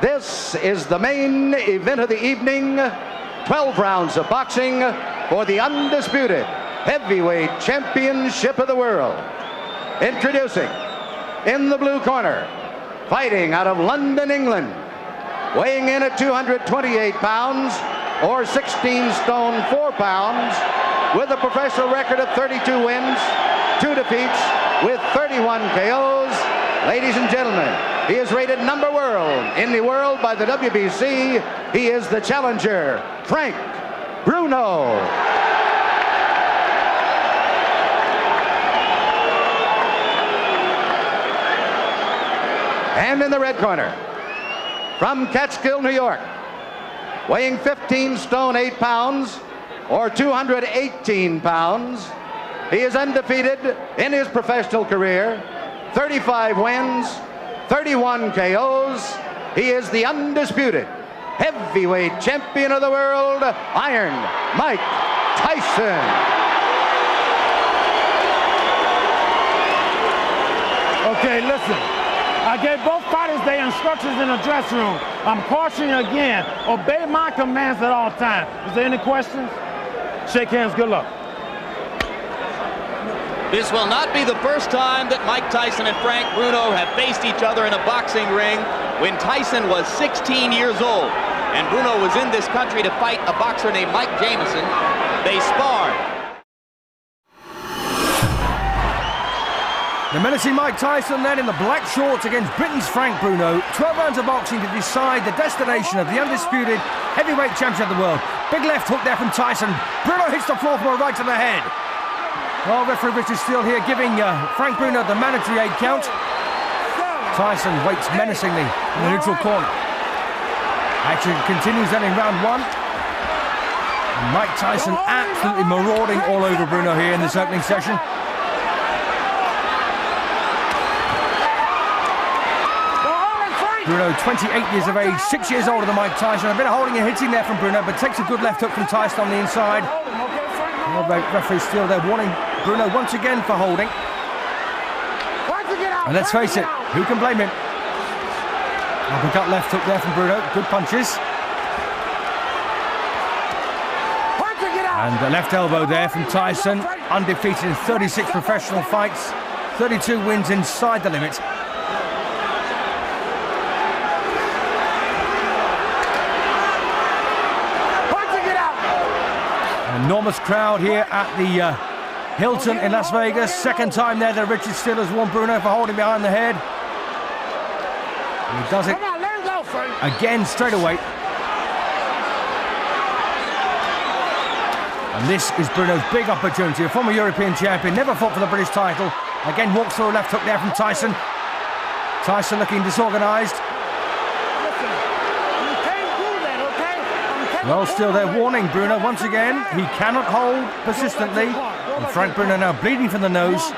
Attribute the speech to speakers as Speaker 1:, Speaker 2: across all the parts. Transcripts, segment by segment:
Speaker 1: This is the main event of the evening. 12 rounds of boxing for the undisputed heavyweight championship of the world. Introducing, in the blue corner, fighting out of London, England, weighing in at 228 pounds or 16 stone 4 pounds, with a professional record of 32 wins, 2 defeats, with 31 KOs. Ladies and gentlemen, he is rated number world in the world by the WBC. He is the challenger, Frank Bruno. And in the red corner, from Catskill, New York, weighing 15 stone 8 pounds or 218 pounds, he is undefeated in his professional career, 35 wins, 31 KOs. He is the undisputed heavyweight champion of the world, Iron Mike Tyson.
Speaker 2: Okay, listen. I gave both fighters their instructions in the dressing room. I'm cautioning you again, obey my commands at all times. Is there any questions? Shake hands, good luck.
Speaker 3: This will not be the first time that Mike Tyson and Frank Bruno have faced each other in a boxing ring. When Tyson was 16 years old and Bruno was in this country to fight a boxer named Mike Jamison, they sparred.
Speaker 4: The menacing Mike Tyson then in the black shorts against Britain's Frank Bruno. 12 rounds of boxing to decide the destination of the undisputed heavyweight champion of the world. Big left hook there from Tyson. Bruno hits the floor from a right to the head. Well, referee Richard Steele here giving Frank Bruno the mandatory 8 count. Tyson waits menacingly in the neutral corner. Action continues then in round 1. And Mike Tyson absolutely marauding all over Bruno here in this opening session. Bruno, 28 years of age, 6 years older than Mike Tyson. A bit of holding and hitting there from Bruno, but takes a good left hook from Tyson on the inside. Well, referee Steele there warning Bruno once again for holding. And let's face it, who can blame him? Uppercut left hook there from Bruno, good punches. And the left elbow there from Tyson, undefeated in 36 professional fights, 32 wins inside the limit. Enormous crowd here at the Hilton in Las Vegas. Second time there that Richard Steele has warned Bruno for holding behind the head. And he does it again straight away. And this is Bruno's big opportunity. A former European champion, never fought for the British title. Again walks through a left hook there from Tyson. Tyson looking disorganised. Well, still they're warning Bruno once again. He cannot hold persistently. And Frank Bruno now bleeding from the nose.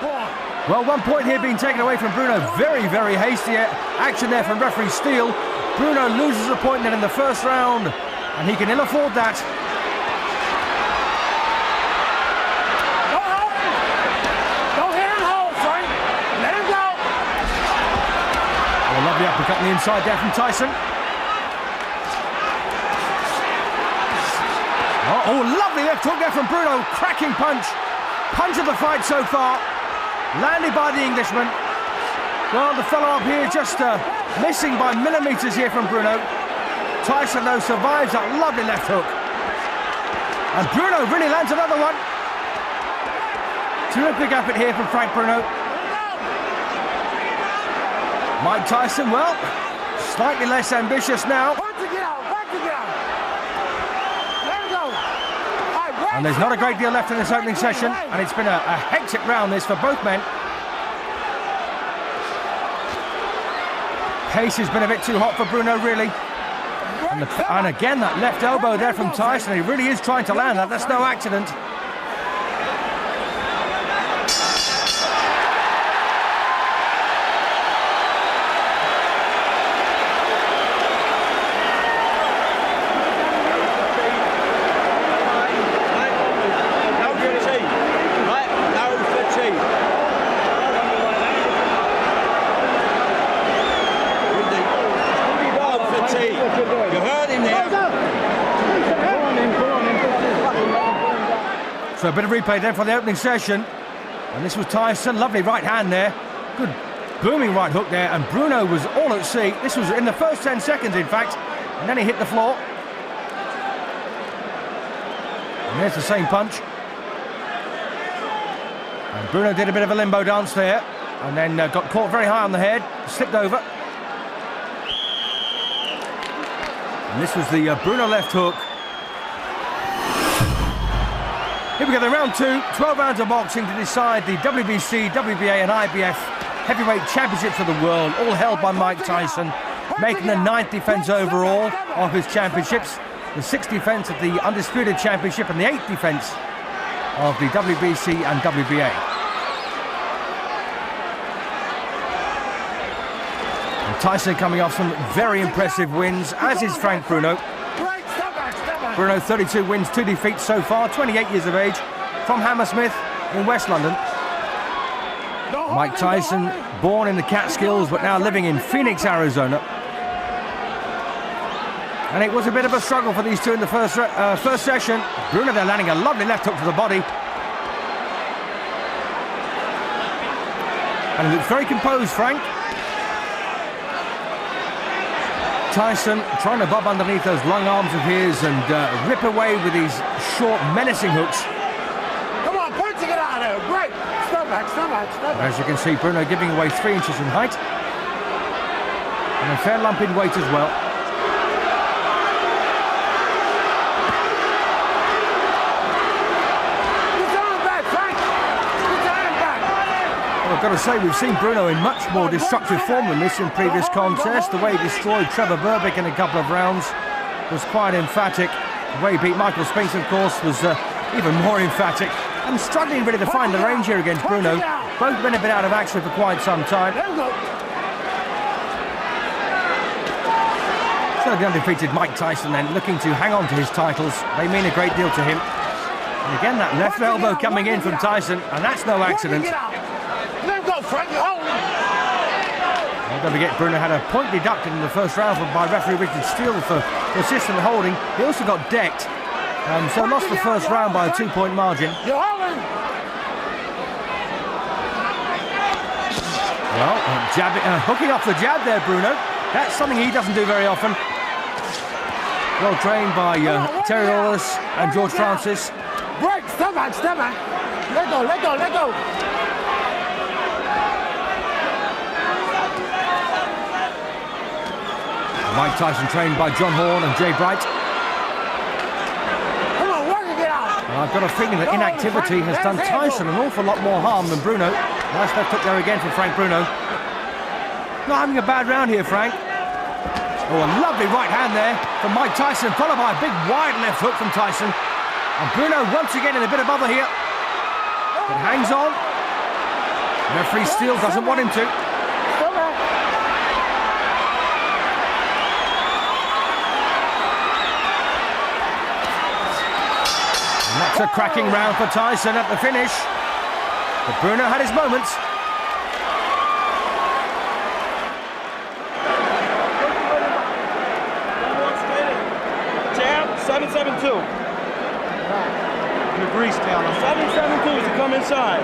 Speaker 4: Well, 1 point here being taken away from Bruno. Very, very hasty action there from referee Steele. Bruno loses a point then in the first round, and he can ill afford that.
Speaker 2: Don't hit him hold, Frank. Let him go.
Speaker 4: A lovely uppercut on the inside there from Tyson. Oh, lovely left hook there from Bruno. Cracking punch. Punch of the fight so far. Landed by the Englishman. Well, the fellow up here just missing by millimetres here from Bruno. Tyson, though, survives that lovely left hook. And Bruno really lands another one. Terrific effort here from Frank Bruno. Mike Tyson, well, slightly less ambitious now. And there's not a great deal left in this opening session, and it's been a hectic round this for both men. Pace has been a bit too hot for Bruno, really. And again, that left elbow there from Tyson. He really is trying to land that. That's no accident.
Speaker 5: T. You heard him there.
Speaker 4: So a bit of replay then for the opening session. And this was Tyson, lovely right hand there. Good booming right hook there, and Bruno was all at sea. This was in the first 10 seconds, in fact, and then he hit the floor. And there's the same punch. And Bruno did a bit of a limbo dance there, and then got caught very high on the head, slipped over. And this was the Bruno left hook. Here we go, then round 2, 12 rounds of boxing to decide the WBC, WBA and IBF heavyweight championships of the world, all held by Mike Tyson, making the 9th defence overall of his championships, the 6th defence of the Undisputed Championship and the 8th defence of the WBC and WBA. And Tyson coming off some very impressive wins, as is Frank Bruno. Bruno, 32 wins, 2 defeats so far, 28 years of age, from Hammersmith in West London. Mike Tyson, born in the Catskills, but now living in Phoenix, Arizona. And it was a bit of a struggle for these two in the first session. Bruno there landing a lovely left hook to the body. And he looks very composed, Frank. Tyson trying to bob underneath those long arms of his and rip away with these short, menacing hooks.
Speaker 2: Come on, punch it out of there. Great. Step back, step back, step back.
Speaker 4: As you can see, Bruno giving away 3 inches in height. And a fair lump in weight as well. I've got to say, we've seen Bruno in much more destructive form than this in previous contests. The way he destroyed Trevor Berbick in a couple of rounds was quite emphatic. The way he beat Michael Spinks, of course, was even more emphatic. And struggling really to find the range here against Bruno. Both been a bit out of action for quite some time. So the undefeated Mike Tyson then looking to hang on to his titles. They mean a great deal to him. And again, that left elbow coming in from Tyson, and that's no accident. Don't forget, Bruno had a point deducted in the first round by referee Richard Steele for persistent holding. He also got decked, so lost the first round by a 2-point margin. Well, hooking off the jab there, Bruno. That's something he doesn't do very often. Well trained by Terry Lawless and George Francis.
Speaker 2: Break, step back, step back. Let go, let go, let go.
Speaker 4: Mike Tyson trained by John Horn and Jay Bright.
Speaker 2: Come on, work it out.
Speaker 4: And I've got a feeling that inactivity has done Tyson an awful lot more harm than Bruno. Nice left hook there again from Frank Bruno. Not having a bad round here, Frank. Oh, a lovely right hand there from Mike Tyson, followed by a big wide left hook from Tyson. And Bruno once again in a bit of bother here. But hangs on. Referee Steele doesn't want him to. That's a cracking round for Tyson at the finish. But Bruno had his moments.
Speaker 5: Jab, 772. The grease tail. 772 is to come inside.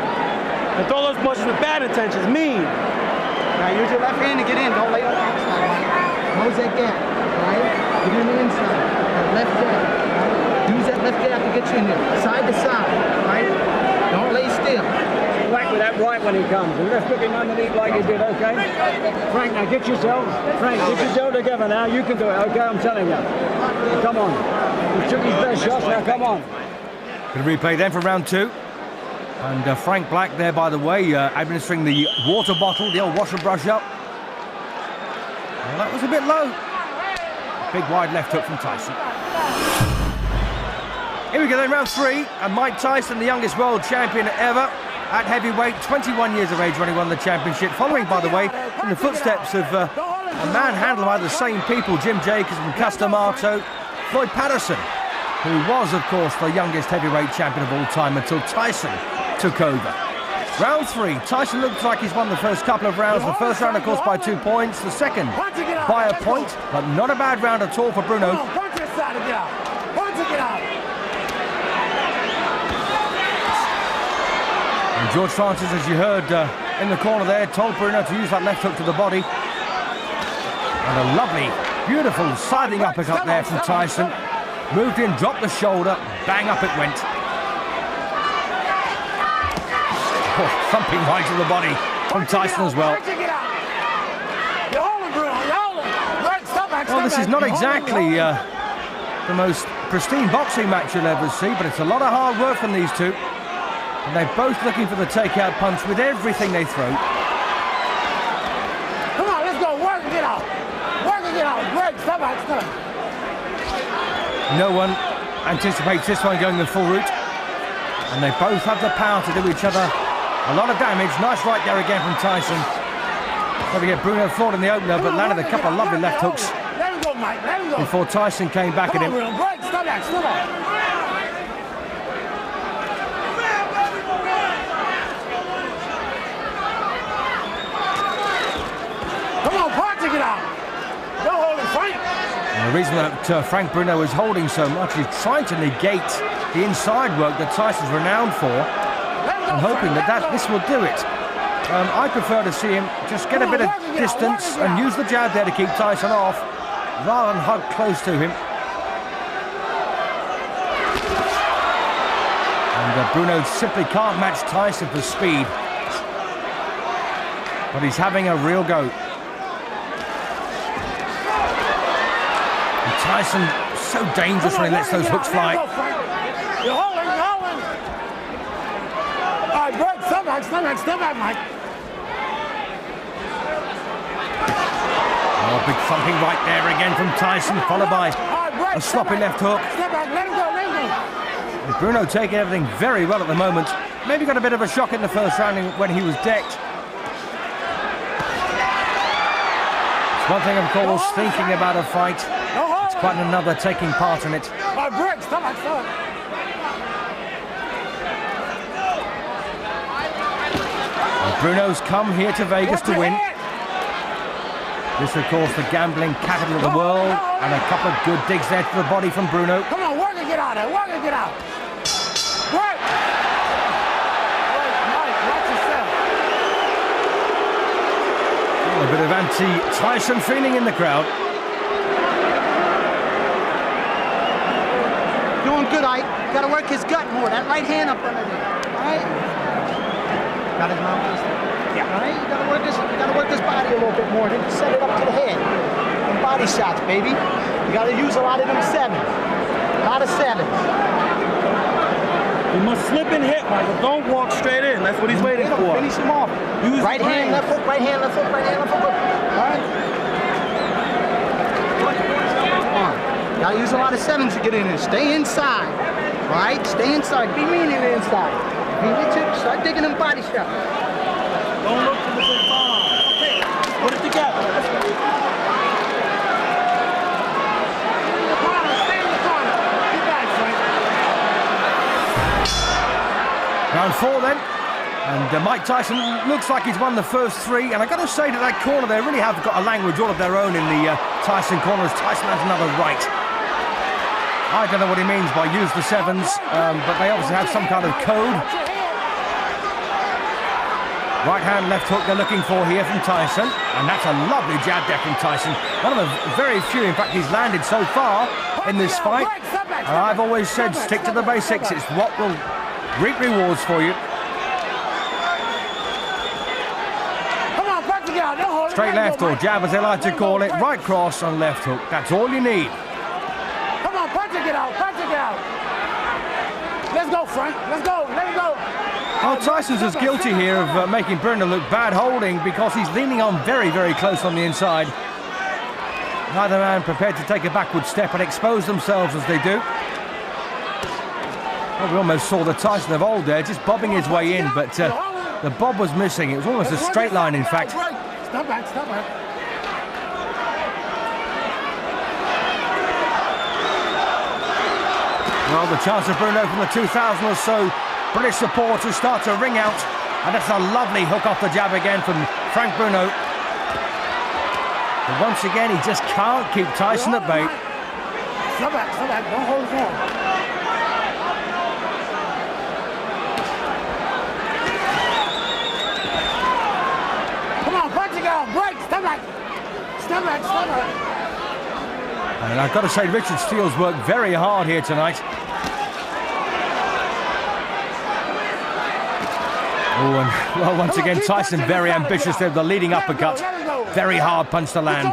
Speaker 5: And throw those punches with bad intentions, mean.
Speaker 6: Now use your left hand to get in. Don't lay on the outside. Close that gap, right? Get in the inside. That left jab. Use that left jab to get you in there, side to side, right? Don't lay still.
Speaker 7: Whack with that right when he comes. And let's hook him underneath like he did, okay? Frank, now get yourself. Frank, get yourself together now. You can do it, okay? I'm telling you. Come on. He took his best shots, now come on.
Speaker 4: Good replay then for round 2. And Frank Black there, by the way, administering the water bottle, the old wash and brush up. Well, that was a bit low. Big wide left hook from Tyson. Here we go then, round 3, and Mike Tyson, the youngest world champion ever at heavyweight, 21 years of age when he won the championship, following, by the way, in the footsteps of a man handled by the same people, Jim Jacobs and Castamato, Floyd Patterson, who was, of course, the youngest heavyweight champion of all time until Tyson took over. Round 3. Tyson looks like he's won the first couple of rounds. The first round, of course, by 2 points. The second by a point, but not a bad round at all for Bruno.
Speaker 2: Punch it out. Punch it out.
Speaker 4: And George Francis, as you heard in the corner there, told Bruno to use that left hook to the body. And a lovely, beautiful sliding uppercut there from Tyson. Moved in, dropped the shoulder, bang up it went. Oh, thumping right to the body from Tyson as well. Well, this is not exactly the most pristine boxing match you'll ever see, but it's a lot of hard work from these two. And they're both looking for the takeout punch with everything they throw.
Speaker 2: Come on, let's go. Work and get out. Work and get out. Break. Stop.
Speaker 4: No one anticipates this one going the full route. And they both have the power to do each other a lot of damage. Nice right there again from Tyson. Trying to get Bruno forward in the opener, but landed a couple of lovely left hooks
Speaker 2: Let him go, Mike. Let him go.
Speaker 4: before Tyson came back at him.
Speaker 2: Break. Stop. Come on, punch it out. Don't hold it, Frank.
Speaker 4: And the reason that Frank Bruno is holding so much is trying to negate the inside work that Tyson's renowned for, and hoping that this will do it. I prefer to see him just get a bit of distance and use the jab there to keep Tyson off, rather than hug close to him. And Bruno simply can't match Tyson for speed, but he's having a real go. And Tyson so dangerous when he lets those hooks fly.
Speaker 2: You're holding. All right, break. Step back, Mike.
Speaker 4: Oh, big thumping right there again from Tyson, followed by a sloppy left hook.
Speaker 2: Step back, let him go.
Speaker 4: With Bruno taking everything very well at the moment. Maybe got a bit of a shock in the first round when he was decked. It's one thing, of course, thinking about a fight. It's quite another taking part in it.
Speaker 2: All right, break. Stop.
Speaker 4: Bruno's come here to Vegas to win. This, of course, the gambling capital of the world, and a couple of good digs there to the body from Bruno.
Speaker 2: Come on, work and get out there. Work and get out. Work. Mike, watch yourself.
Speaker 4: A bit of anti-Tyson feeling in the crowd.
Speaker 6: Doing good, Ike. Got to work his gut more. That right hand up under there. All right? Got his mouth. Yeah. All right? You got to work his body a little bit more. Then set it up to the head. Them body shots, baby. You got to use a lot of them sevens. A lot of sevens.
Speaker 5: You must slip and hit, Michael. Don't walk straight in. That's what he's waiting for.
Speaker 6: Finish him off.
Speaker 5: Use
Speaker 6: right hand, left hook, right hand, left hook, right hand, left hook. All right? Come on. Got to use a lot of sevens to get in there. Stay inside. All right? Stay inside. Be mean in the inside. Start digging them body shots.
Speaker 5: Don't look to the big bomb. Okay, put it together.
Speaker 2: Stay in the corner. Get back, Frank.
Speaker 4: Round 4 then. And Mike Tyson looks like he's won the first 3. And I've got to say that that corner, they really have got a language all of their own in the Tyson corner, as Tyson has another right. I don't know what he means by use the sevens, but they obviously have some kind of code. Right hand, left hook they're looking for here from Tyson. And that's a lovely jab there from Tyson. One of the very few, in fact, he's landed so far in this fight. And I've always said, stick to the basics. It's what will reap rewards for you. Straight left, or jab as they like to call it. Right cross and left hook. That's all you need.
Speaker 2: Come on, punch it out. Let's go, Frank. Let's go.
Speaker 4: Well, Tyson's as guilty here of making Bruno look bad holding, because he's leaning on very, very close on the inside. Neither man prepared to take a backward step and expose themselves as they do. Well, we almost saw the Tyson of old there, just bobbing his way in, but the bob was missing. It was almost a straight line, in fact.
Speaker 2: Stop back.
Speaker 4: Well, the chance of Bruno from the 2000 or so British supporters start to ring out And that's a lovely hook off the jab again from Frank Bruno. But once again, he just can't keep Tyson at bay.
Speaker 2: Step back, don't hold his arm. Come on, punch it out, break, step back. Step back, step back.
Speaker 4: And I've got to say, Richard Steele's worked very hard here tonight. Oh, and well, once again, Tyson very ambitious there, the leading uppercut. Very hard punch to land.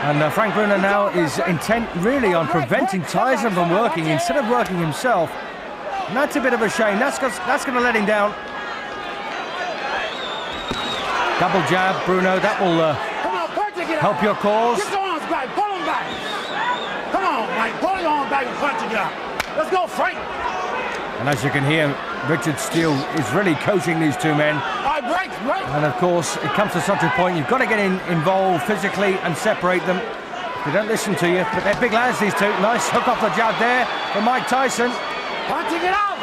Speaker 4: And Frank Bruno now is intent really on preventing Tyson from working instead of working himself. And that's a bit of a shame. That's going to let him down. Double jab, Bruno. That will help your cause.
Speaker 2: Get your arms back. Pull them back. Come on, Mike. Pull your arms back and punch it out. Let's go, Frank.
Speaker 4: And as you can hear, Richard Steele is really coaching these two men.
Speaker 2: Break.
Speaker 4: And of course, it comes to such a point, you've got to get involved physically and separate them. If they don't listen to you, but they're big lads, these two. Nice hook off the jab there from Mike Tyson.
Speaker 2: Punching it out.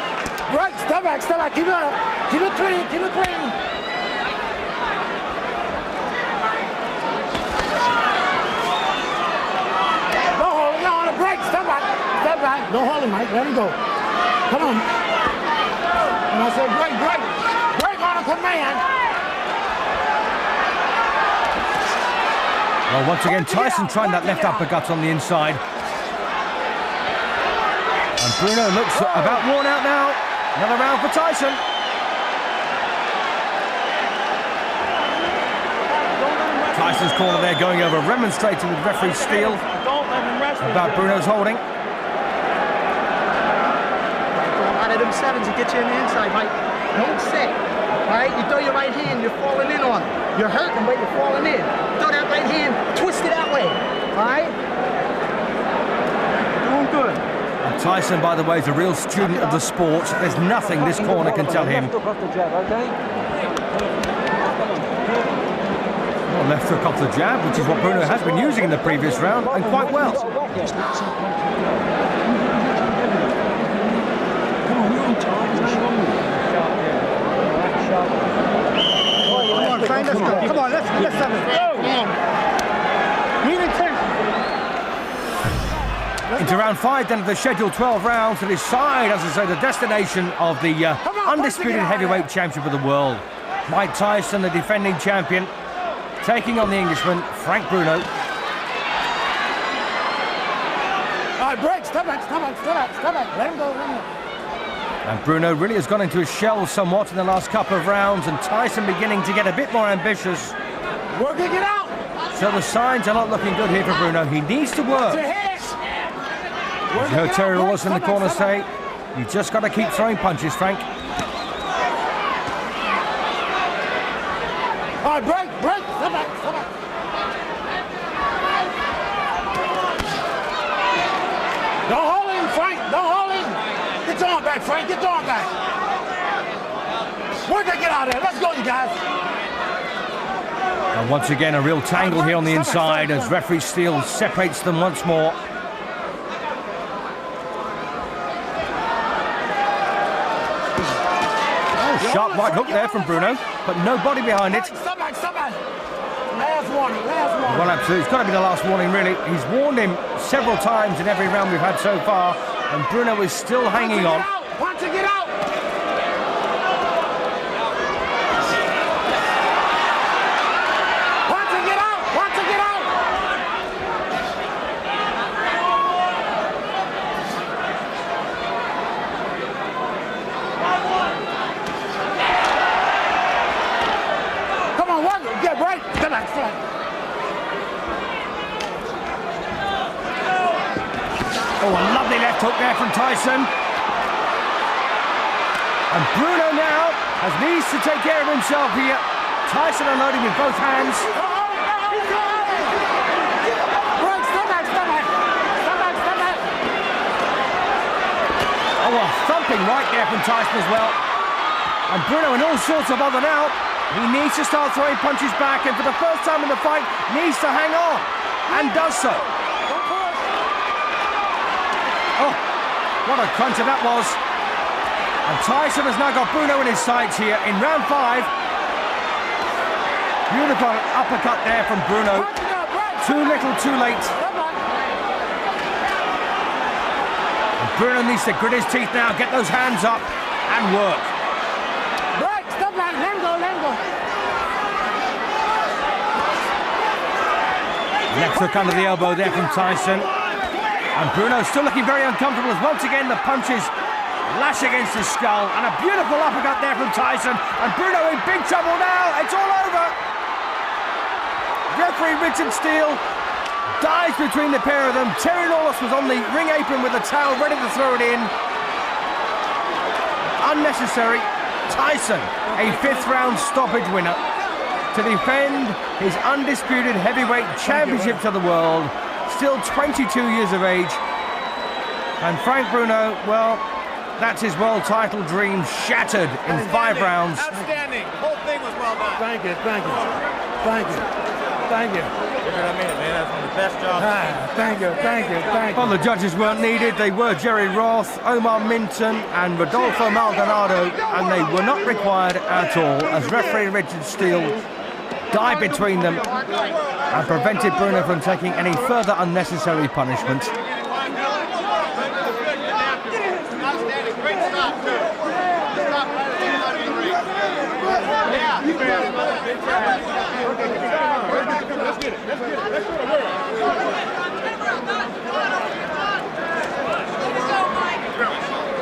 Speaker 2: Break, step back. Keep it up. Keep it clean. Don't hold him. No, on a break. Step back. Don't hold him, Mike. Let him go. Come on. And I said break. Break on a command.
Speaker 4: Well, once again, Tyson trying that left uppercut on the inside. And Bruno looks about worn out now. Another round for Tyson. Tyson's corner there going over, remonstrating with referee Steele about Bruno's holding.
Speaker 6: Out of them sevens, he gets you in the inside, Mike. Don't sit. All right, you throw your right hand, you're falling in on him. You're hurting, but you're falling in. Throw that right hand, twist it that way. All right? Doing good.
Speaker 4: And Tyson, by the way, is a real student of the sport. There's nothing this corner can tell him. Well, left hook off the jab, which is what Bruno has been using in the previous round, and quite well.
Speaker 6: Come on, you're on time. There's nothing wrong with you. Come on, let's have it. Come on. Mean intent.
Speaker 4: Into round 5 then of the scheduled 12 rounds to decide, as I say, the destination of the undisputed heavyweight championship of the world. Mike Tyson, the defending champion, taking on the Englishman, Frank Bruno.
Speaker 2: All right, break. Step back. Let him go.
Speaker 4: And Bruno really has gone into his shell somewhat in the last couple of rounds, and Tyson beginning to get a bit more ambitious.
Speaker 2: Working it out.
Speaker 4: So the signs are not looking good here for Bruno. He needs to work.
Speaker 2: As
Speaker 4: you heard Terry Wallace in the corner say, you just got to keep throwing punches, Frank.
Speaker 2: All right, break. Step back. Don't hold him, Frank. Don't hold him. Get your arm back, Frank. Get your arm back. Work it, get out of there. Let's go, you guys.
Speaker 4: And once again, a real tangle here on the inside as referee Steele separates them once more. Oh, sharp right hook there from Bruno, but no body behind it.
Speaker 2: Step back. Last warning.
Speaker 4: Well, absolutely. It's got to be the last warning, really. He's warned him several times in every round we've had so far, and Bruno is still hanging on.
Speaker 2: Want to get out.
Speaker 4: Oh, a lovely left hook there from Tyson. And Bruno now needs to take care of himself here. Tyson unloading with both hands. Oh, a thumping right there from Tyson as well. And Bruno in all sorts of bother now. He needs to start throwing punches back, and for the first time in the fight, needs to hang on, and does so. Oh, what a cruncher that was. And Tyson has now got Bruno in his sights here in round 5. Beautiful uppercut there from Bruno. Too little, too late. And Bruno needs to grit his teeth now, get those hands up and work.
Speaker 6: Stop that, let him go.
Speaker 4: Left hook under the elbow there from Tyson. And Bruno still looking very uncomfortable as once again the punches lash against his skull. And a beautiful uppercut there from Tyson. And Bruno in big trouble now. It's all over. Referee Richard Steele dives between the pair of them. Terry Lawless was on the ring apron with a towel ready to throw it in. Unnecessary. Tyson, a 5th round stoppage winner, to defend his undisputed heavyweight championship to the world, still 22 years of age. And Frank Bruno, well, that's his world title dream shattered in 5 rounds.
Speaker 3: Outstanding. The whole thing was well done.
Speaker 2: Thank you.
Speaker 3: I mean it, man. That's one of the best jobs.
Speaker 2: Thank you.
Speaker 4: Well, the judges weren't needed. They were Jerry Roth, Omar Minton and Rodolfo Maldonado, and they were not required at all, as referee Richard Steele dived between them and prevented Bruno from taking any further unnecessary punishment.
Speaker 3: Outstanding. Great stop, too. Stop right out of the ring. Let's get it. Give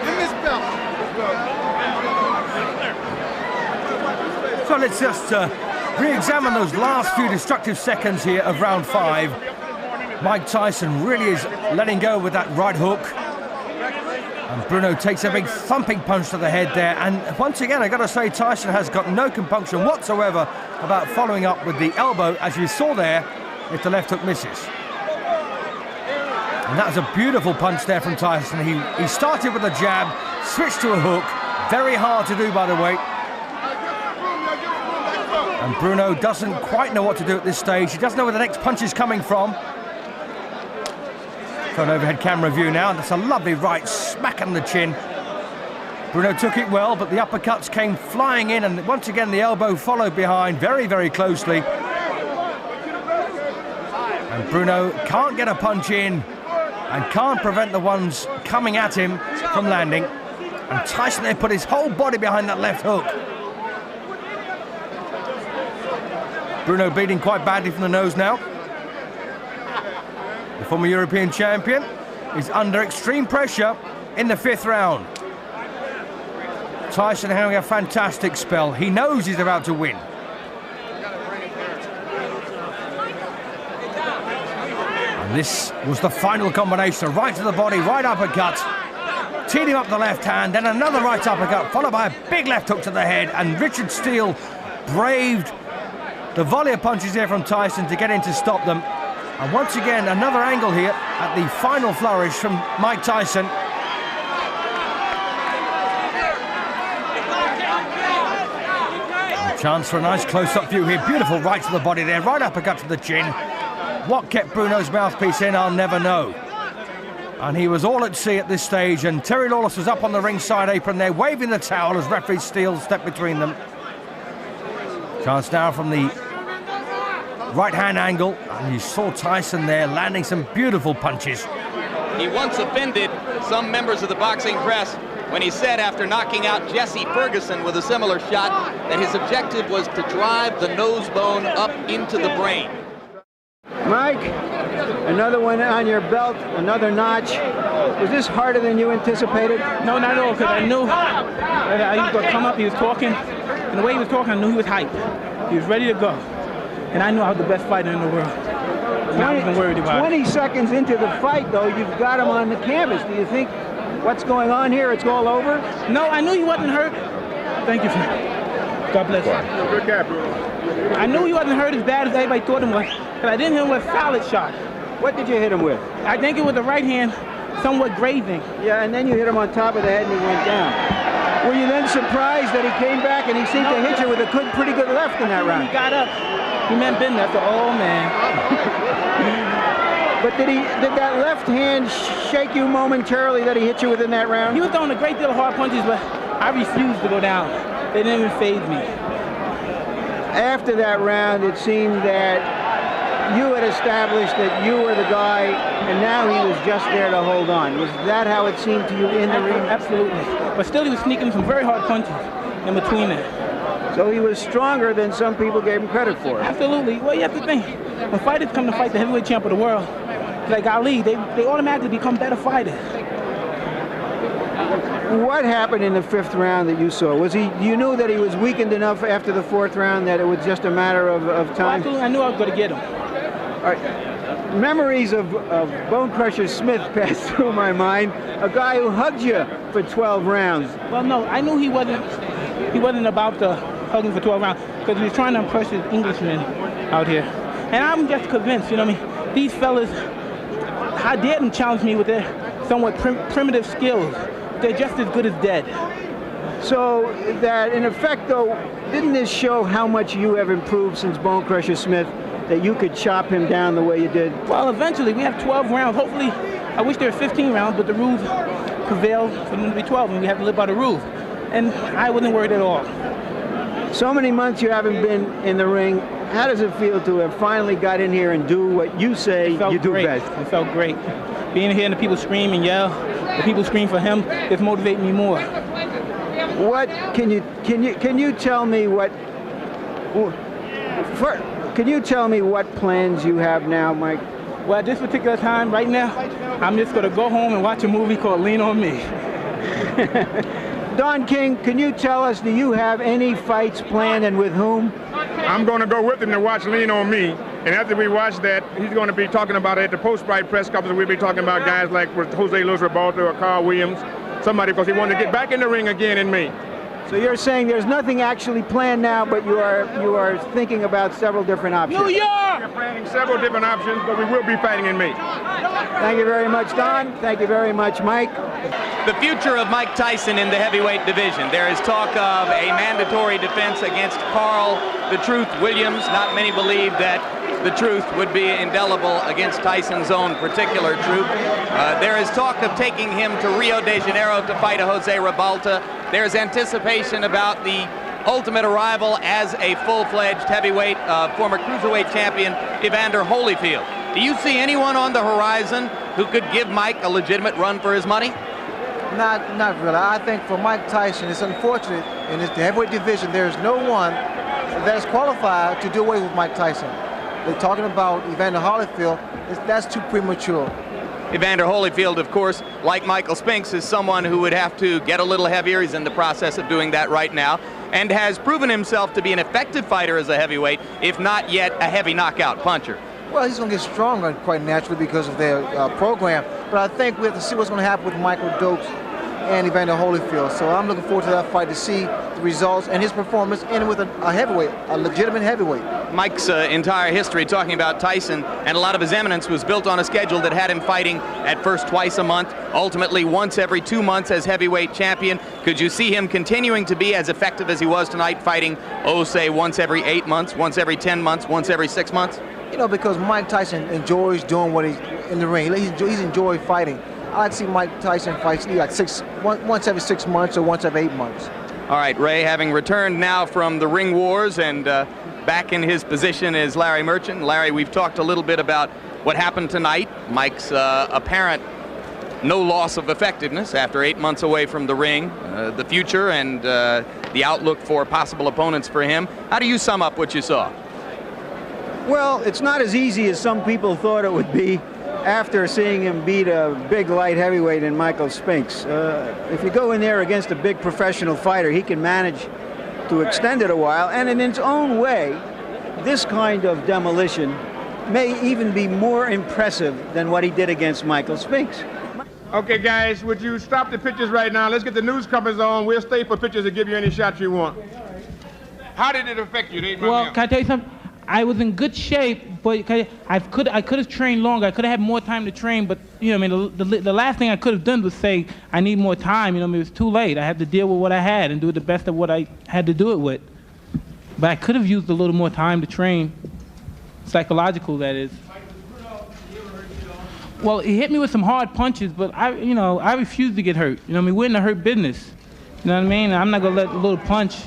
Speaker 3: me this belt.
Speaker 4: So let's just re-examine those last few destructive seconds here of round 5. Mike Tyson really is letting go with that right hook. And Bruno takes a big thumping punch to the head there. And once again, I've got to say, Tyson has got no compunction whatsoever about following up with the elbow, as you saw there, if the left hook misses. And that was a beautiful punch there from Tyson. He started with a jab, switched to a hook. Very hard to do, by the way. And Bruno doesn't quite know what to do at this stage. He doesn't know where the next punch is coming from. An overhead camera view now, and that's a lovely right smack on the chin. Bruno took it well, but the uppercuts came flying in, and once again the elbow followed behind very, very closely. And Bruno can't get a punch in and can't prevent the ones coming at him from landing. And Tyson there put his whole body behind that left hook. Bruno bleeding quite badly from the nose now. The former European champion is under extreme pressure in the 5th round. Tyson having a fantastic spell. He knows he's about to win. And this was the final combination. Right to the body, right uppercut. Teed him up the left hand, then another right uppercut, followed by a big left hook to the head. And Richard Steele braved the volley of punches here from Tyson to get in to stop them. And once again, another angle here at the final flourish from Mike Tyson. A chance for a nice close-up view here. Beautiful right to the body there, right uppercut to the chin. What kept Bruno's mouthpiece in, I'll never know. And he was all at sea at this stage, and Terry Lawless was up on the ringside apron there, waving the towel as referee Steele stepped between them. Chance now from the right-hand angle, and you saw Tyson there landing some beautiful punches.
Speaker 3: He once offended some members of the boxing press when he said, after knocking out Jesse Ferguson with a similar shot, that his objective was to drive the nose bone up into the brain.
Speaker 8: Mike, another one on your belt, another notch. Was this harder than you anticipated?
Speaker 5: No, not at all, because I knew that he was going to come up. He was talking, and the way he was talking, I knew he was hyped. He was ready to go. And I knew I was the best fighter in the world. And I wasn't worried about
Speaker 8: 20 seconds into the fight, though, you've got him on the canvas. Do you think what's going on here, it's all over?
Speaker 5: No, I knew he wasn't hurt. Thank you, God bless you.
Speaker 8: Good guy, bro.
Speaker 5: I knew he wasn't hurt as bad as everybody thought him was, but I didn't hit him with a solid shot.
Speaker 8: What did you hit him with?
Speaker 5: I think it was the right hand, somewhat grazing.
Speaker 8: Yeah, and then you hit him on top of the head and he went down. Were you then surprised that he came back and he seemed to hit you with a pretty good left in that round?
Speaker 5: He got up. He meant business. Oh, man.
Speaker 8: But did that left hand shake you momentarily that he hit you with in that round?
Speaker 5: He was throwing a great deal of hard punches, but I refused to go down. They didn't even faze me.
Speaker 8: After that round, it seemed that you had established that you were the guy, and now he was just there to hold on. Was that how it seemed to you in the ring?
Speaker 5: Absolutely. But still, he was sneaking some very hard punches in between it.
Speaker 8: So he was stronger than some people gave him credit for.
Speaker 5: Absolutely. Well, you have to think, when fighters come to fight the heavyweight champ of the world, like Ali, they automatically become better fighters.
Speaker 8: What happened in the 5th round that you saw? Was he? You knew that he was weakened enough after the 4th round that it was just a matter of time?
Speaker 5: Well, absolutely. I knew I was going to get him.
Speaker 8: All right. Memories of Bone Crusher Smith passed through my mind. A guy who hugged you for 12 rounds.
Speaker 5: Well, no, I knew he wasn't about to hug him for 12 rounds because he was trying to impress his Englishmen out here. And I'm just convinced, you know what I mean? These fellas, I dared them challenge me with their somewhat primitive skills. They're just as good as dead.
Speaker 8: So that, in effect, though, didn't this show how much you have improved since Bone Crusher Smith, that you could chop him down the way you did?
Speaker 5: Well, eventually, we have 12 rounds. Hopefully, I wish there were 15 rounds, but the rules prevail for them to be 12, and we have to live by the rules. And I wasn't worried at all.
Speaker 8: So many months you haven't been in the ring. How does it feel to have finally got in here and do what you say you do best?
Speaker 5: It felt great. Being here and the people scream and yell, the people scream for him, it's motivating me more.
Speaker 8: What can you tell me what? Can you tell me what plans you have now, Mike?
Speaker 5: Well, at this particular time, right now, I'm just going to go home and watch a movie called Lean on Me.
Speaker 8: Don King, can you tell us, do you have any fights planned and with whom?
Speaker 9: I'm going to go with him to watch Lean on Me. And after we watch that, he's going to be talking about it at the post-fight press conference. We'll be talking about guys like Jose Luis Rebalta or Carl Williams, somebody, because he wanted to get back in the ring again in May.
Speaker 8: So you're saying there's nothing actually planned now, but you are thinking about several different options.
Speaker 5: New York!
Speaker 9: We're planning several different options, but we will be fighting in May.
Speaker 8: Thank you very much, Don. Thank you very much, Mike.
Speaker 3: The future of Mike Tyson in the heavyweight division. There is talk of a mandatory defense against Carl "The Truth" Williams. Not many believe that The Truth would be indelible against Tyson's own particular Truth. There is talk of taking him to Rio de Janeiro to fight a Jose Rebalta. There's anticipation about the ultimate arrival as a full-fledged heavyweight, former cruiserweight champion, Evander Holyfield. Do you see anyone on the horizon who could give Mike a legitimate run for his money?
Speaker 6: Not really. I think for Mike Tyson, it's unfortunate in the heavyweight division, there's no one that is qualified to do away with Mike Tyson. They're talking about Evander Holyfield. That's too premature.
Speaker 3: Evander Holyfield, of course, like Michael Spinks, is someone who would have to get a little heavier. He's in the process of doing that right now, and has proven himself to be an effective fighter as a heavyweight, if not yet a heavy knockout puncher.
Speaker 6: Well, he's going to get stronger quite naturally because of their program. But I think we have to see what's going to happen with Michael Dokes and Evander Holyfield. So I'm looking forward to that fight to see the results and his performance in with a heavyweight, a legitimate heavyweight.
Speaker 3: Mike's entire history, talking about Tyson, and a lot of his eminence, was built on a schedule that had him fighting at first twice a month, ultimately once every 2 months as heavyweight champion. Could you see him continuing to be as effective as he was tonight, fighting, say, once every 8 months, once every 10 months, once every 6 months?
Speaker 6: You know, because Mike Tyson enjoys doing what he's in the ring. He's enjoyed fighting. I like to see Mike Tyson fight like once every 6 months or once every 8 months.
Speaker 3: All right, Ray, having returned now from the ring wars and back in his position is Larry Merchant. Larry, we've talked a little bit about what happened tonight. Mike's apparent no loss of effectiveness after 8 months away from the ring, the future and the outlook for possible opponents for him. How do you sum up what you saw?
Speaker 8: Well, it's not as easy as some people thought it would be after seeing him beat a big light heavyweight in Michael Spinks. If you go in there against a big professional fighter, he can manage to extend it a while, and in its own way, this kind of demolition may even be more impressive than what he did against Michael Spinks.
Speaker 9: Okay, guys, would you stop the pictures right now? Let's get the news covers on. We'll stay for pictures to give you any shots you want. How did it affect you?
Speaker 5: Well, can I tell you something? I was in good shape, but I could have trained longer. I could have had more time to train, but you know, I mean, the last thing I could have done was say I need more time. You know, I mean, it was too late. I had to deal with what I had and do the best of what I had to do it with. But I could have used a little more time to train, psychological, that is. Well, he hit me with some hard punches, but I refused to get hurt. You know, I mean, we're in the hurt business. You know what I mean? I'm not gonna let a little punch.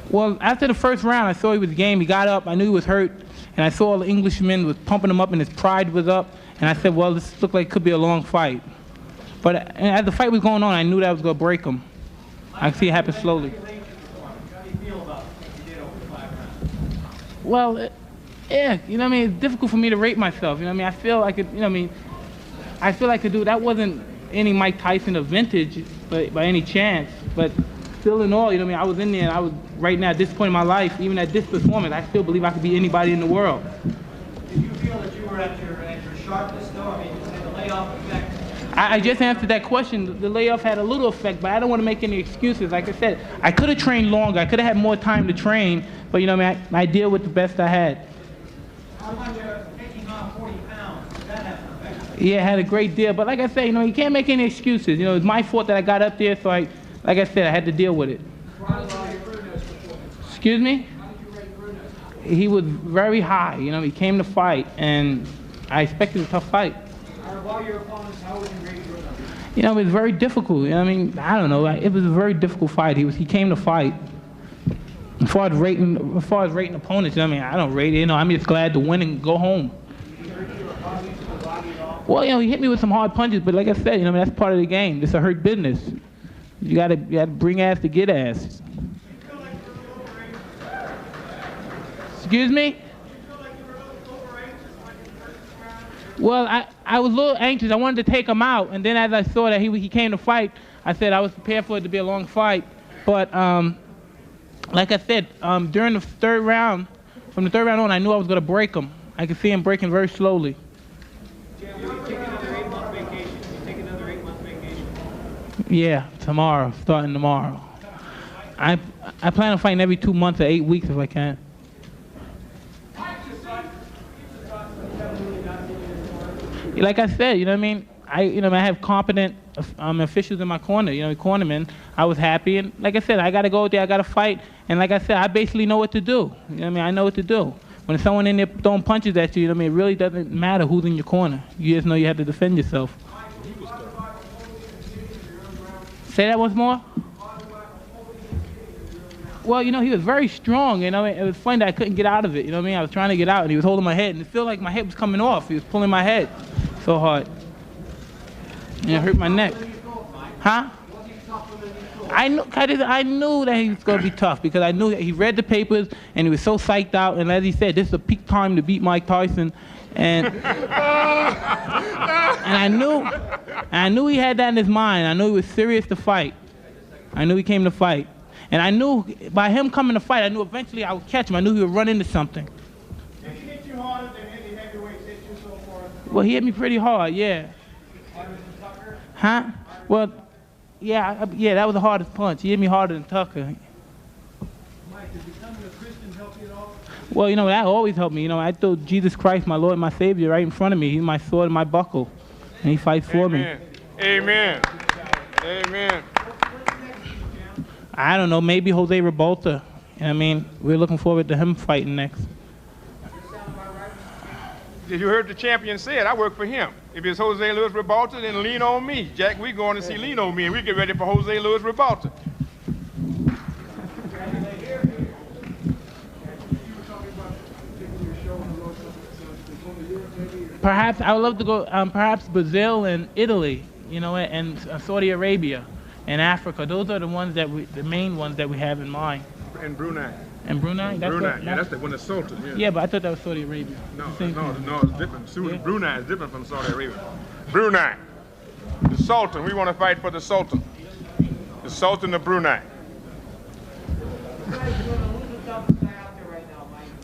Speaker 5: Well, after the first round, I saw he was game. He got up. I knew he was hurt, and I saw the Englishman was pumping him up, and his pride was up. And I said, well, this looked like it could be a long fight. But as the fight was going on, I knew that I was gonna break him. I could see it happen slowly. Well, yeah, you know what I mean? It's difficult for me to rate myself. You know what I mean? I feel like it, you know what I mean? I feel like that wasn't any Mike Tyson of vintage by any chance. But still in all, you know what I mean? I was in there, and I was right now at this point in my life, even at this performance, I still believe I could beat anybody in the world.
Speaker 10: Did you feel that you were at your sharpness though? I mean, did the layoff affect?
Speaker 5: I just answered that question. The layoff had a little effect, but I don't want to make any excuses. Like I said, I could have trained longer. I could have had more time to train, but you know what I mean? I deal with the best I had.
Speaker 10: How about taking off 40 pounds? Did that have an effect?
Speaker 5: Yeah, I had a great deal. But like I said, you know, you can't make any excuses. You know, it's my fault that I got up there, so like I said, I had to deal with it. Excuse me?
Speaker 10: How did you rate Bruno?
Speaker 5: He was very high. You know, he came to fight, and I expected a tough fight.
Speaker 10: Of all your opponents, how would you rate Bruno?
Speaker 5: You know, it was very difficult. You know, I mean, I don't know. It was a very difficult fight. He came to fight. As far as rating opponents, you know, I mean, I don't rate it. You know, I'm just glad to win and go home. Well, you know, he hit me with some hard punches, but like I said, you know, that's part of the game. It's a hurt business. You gotta bring ass to get ass. Excuse me? Well, I was a little anxious. I wanted to take him out, and then as I saw that he came to fight, I said I was prepared for it to be a long fight. But like I said, during the third round, from the third round on, I knew I was going to break him. I could see him breaking very slowly.
Speaker 10: Jim, you take another 8-month vacation. You take another 8-month vacation.
Speaker 5: Yeah, tomorrow, starting tomorrow. I plan on fighting every 2 months or 8 weeks if I can. Like I said, you know what I mean? I have competent officials in my corner, you know, cornermen. I was happy, and like I said, I got to go out there, I got to fight, and like I said, I basically know what to do. You know what I mean? I know what to do. When someone in there throwing punches at you, you know what I mean? It really doesn't matter who's in your corner. You just know you have to defend yourself. Say that once more? Well, you know, he was very strong, you know. It was funny that I couldn't get out of it, you know what I mean? I was trying to get out, and he was holding my head, and it felt like my head was coming off. He was pulling my head so hard. And it hurt my neck. Huh? I knew that he was going to be tough because I knew that he read the papers, and he was so psyched out, and as he said, this is a peak time to beat Mike Tyson. And I knew he had that in his mind. I knew he was serious to fight. I knew he came to fight. And I knew by him coming to fight, I knew eventually I would catch him. I knew he would run into something.
Speaker 10: Did he hit you harder than any heavyweights hit you so far?
Speaker 5: Well, he hit me pretty hard, yeah.
Speaker 10: Harder than Tucker?
Speaker 5: Huh? Well, yeah, that was the hardest punch. He hit me harder than Tucker.
Speaker 10: Mike, did becoming a Christian help you at all?
Speaker 5: Well, you know, that always helped me. You know, I threw Jesus Christ, my Lord and my Savior, right in front of me. He's my sword and my buckle. And he fights for me.
Speaker 9: Amen. Amen.
Speaker 5: I don't know, maybe Jose Revolta. You know what I mean? We're looking forward to him fighting next.
Speaker 9: Did you heard the champion said, I work for him. If it's Jose Luis Revolta, then lean on me. Jack, we going to see lean on me, and we get ready for Jose Luis Revolta.
Speaker 5: Perhaps I would love to go, perhaps Brazil and Italy, you know, and Saudi Arabia and Africa. Those are the ones the main ones that we have in mind.
Speaker 9: And Brunei.
Speaker 5: And Brunei?
Speaker 9: That's the one that's Sultan. Yeah.
Speaker 5: Yeah, but I thought that was Saudi Arabia.
Speaker 9: No, it's different.
Speaker 5: Yeah.
Speaker 9: Brunei is different from Saudi Arabia. Brunei, the Sultan. We want to fight for the Sultan. The Sultan of Brunei.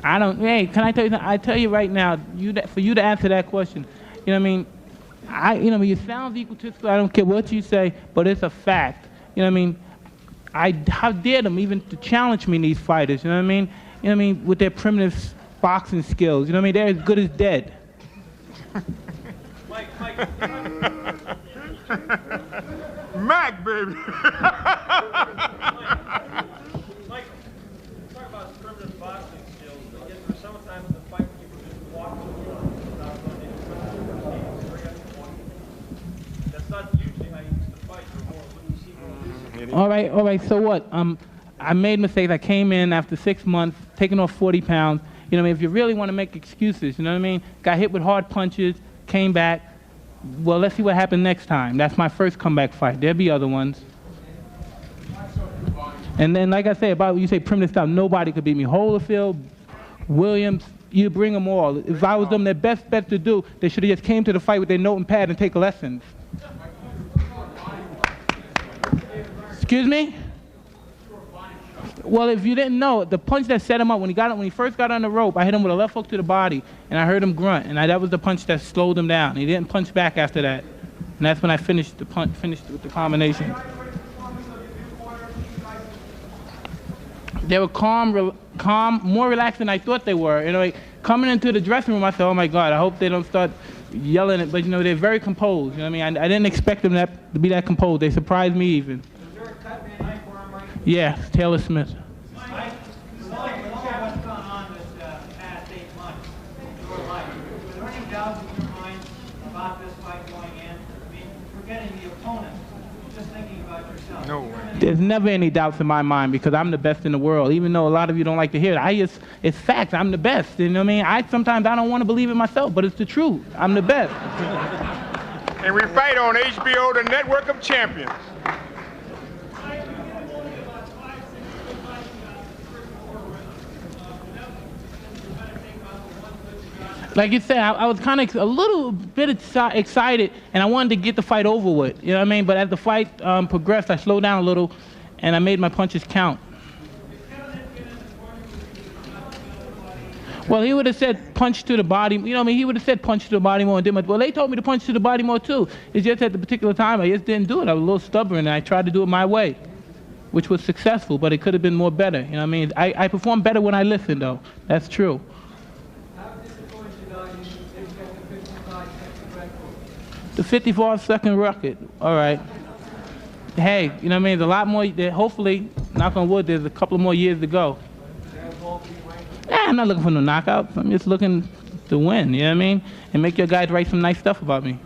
Speaker 5: I don't. Hey, can I tell you something? I tell you right now, for you to answer that question, you know what I mean? It sounds egotistical. I don't care what you say, but it's a fact. You know what I mean? How dare them even to challenge me, these fighters? You know what I mean? You know what I mean? With their primitive boxing skills. You know what I mean? They're as good as dead.
Speaker 10: Mike.
Speaker 9: Mac, baby.
Speaker 10: Mike, talk about primitive boxing skills. I guess for some time in the fight, you could just walk to the without going
Speaker 5: All right, so what? I made mistakes. I came in after 6 months, taking off 40 pounds. You know what I mean? If you really want to make excuses, you know what I mean? Got hit with hard punches, came back. Well, let's see what happens next time. That's my first comeback fight. There'll be other ones. And then, like I say, about you say primitive style, nobody could beat me. Holyfield, Williams, you bring them all. If I was them, their best bet to do, they should have just came to the fight with their note and pad and take lessons. Excuse me? Well, if you didn't know, the punch that set him up, when he first got on the rope, I hit him with a left hook to the body, and I heard him grunt, and that was the punch that slowed him down. He didn't punch back after that, and that's when I finished with the combination. They were calm, more relaxed than I thought they were. You know, like, coming into the dressing room, I said, "Oh my God, I hope they don't start yelling it." But you know, they're very composed. You know what I mean? I didn't expect them to be that composed. They surprised me even. Yeah, Taylor Smith.
Speaker 10: Mike, what's gone on this past 8 months in your life? Was there any doubts in your mind about this fight going in? I mean, forgetting the opponent, just thinking about yourself.
Speaker 9: No way.
Speaker 5: There's never any doubts in my mind because I'm the best in the world. Even though a lot of you don't like to hear it, it's facts. I'm the best. You know what I mean? Sometimes I don't want to believe it myself, but it's the truth. I'm the best.
Speaker 9: And we fight on HBO, the network of champions.
Speaker 5: Like you said, I was kind of a little bit excited, and I wanted to get the fight over with. You know what I mean? But as the fight progressed, I slowed down a little, and I made my punches count. Well, he would have said punch to the body. You know what I mean? He would have said punch to the body more and did much. Well, they told me to punch to the body more too. It's just at the particular time I just didn't do it. I was a little stubborn, and I tried to do it my way, which was successful, but it could have been more better. You know what I mean? I perform better when I listen, though. That's true. The 54-second record. All right. Hey, you know what I mean? There's a lot more. Hopefully, knock on wood, there's a couple more years to go. I'm not looking for no knockouts. I'm just looking to win. You know what I mean? And make your guys write some nice stuff about me.